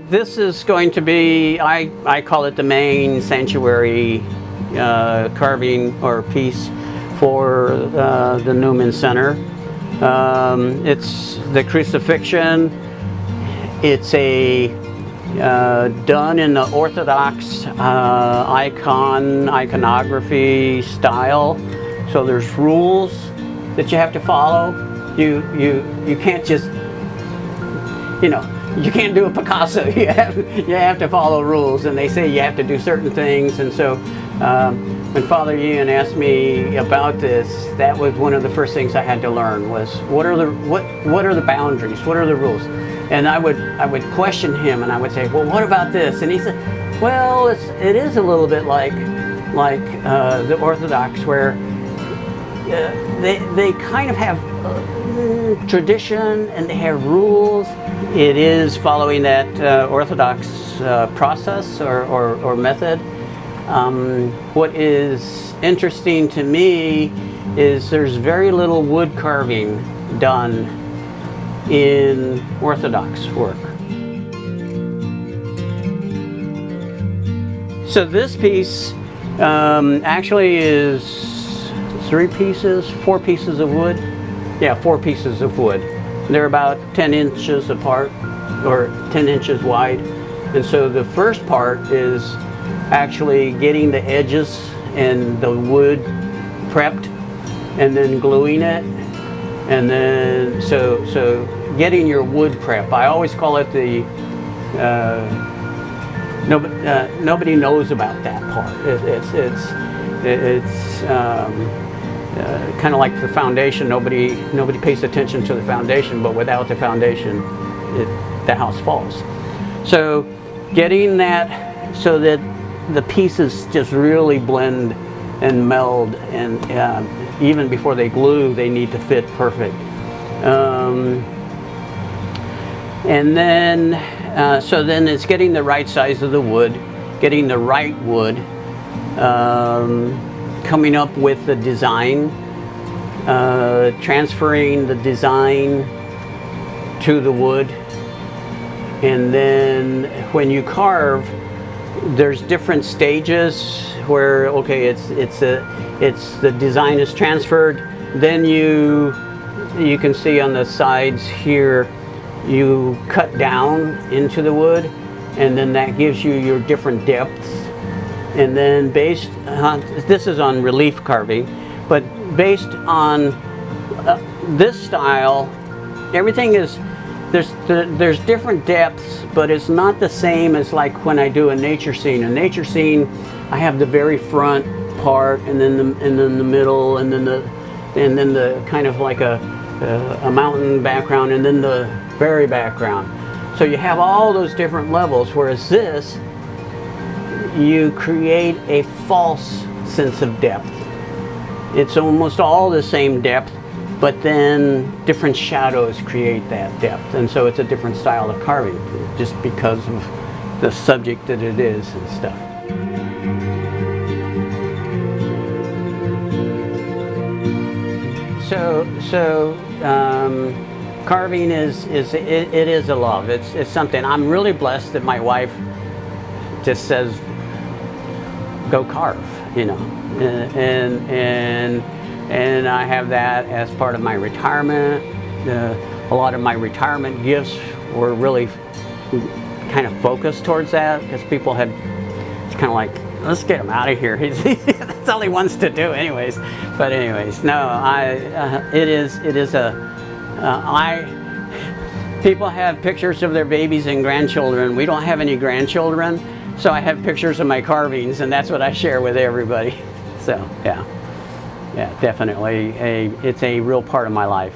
this is going to be, I call it the main sanctuary carving or piece for the Newman Center. It's the crucifixion. It's a done in the Orthodox iconography style. So there's rules that you have to follow. You can't just, you know, you can't do a Picasso. You have to follow rules, and they say you have to do certain things. And so when Father Ian asked me about this, that was one of the first things I had to learn was what are the boundaries? What are the rules? And I would question him, and I would say, well, what about this? And he said, well, it is a little bit like the Orthodox, where they kind of have tradition and they have rules. It is following that Orthodox process or method. What is interesting to me is there's very little wood carving done in Orthodox work. So this piece actually is 4 pieces of wood. Yeah, 4 pieces of wood. They're about 10 inches apart, or 10 inches wide. And so the first part is actually getting the edges and the wood prepped, and then gluing it. And then, so getting your wood prep. I always call it the, nobody knows about that part. It's kind of like the foundation. Nobody pays attention to the foundation, but without the foundation, the house falls. So getting that so that the pieces just really blend and meld, and even before they glue, they need to fit perfect. And then, so then it's getting the right size of the wood, getting the right wood, coming up with the design, transferring the design to the wood, and then when you carve, there's different stages where, okay, it's the design is transferred. Then you can see on the sides here, you cut down into the wood, and then that gives you your different depths. And then based on, this is on relief carving, but based on this style, everything is, there's different depths, but it's not the same as like when I do a nature scene. A nature scene, I have the very front part, and then the middle, and then the kind of like a mountain background, and then the very background. So you have all those different levels, whereas this, you create a false sense of depth. It's almost all the same depth, but then different shadows create that depth. And so it's a different style of carving, just because of the subject that it is and stuff. So carving is a love. It's something. I'm really blessed that my wife just says, go carve, you know, and I have that as part of my retirement. A lot of my retirement gifts were really kind of focused towards that, because people had, it's kind of like, let's get him out of here. That's all he wants to do anyways. But anyways, no, people have pictures of their babies and grandchildren. We don't have any grandchildren, so I have pictures of my carvings, and that's what I share with everybody. So yeah, definitely it's a real part of my life.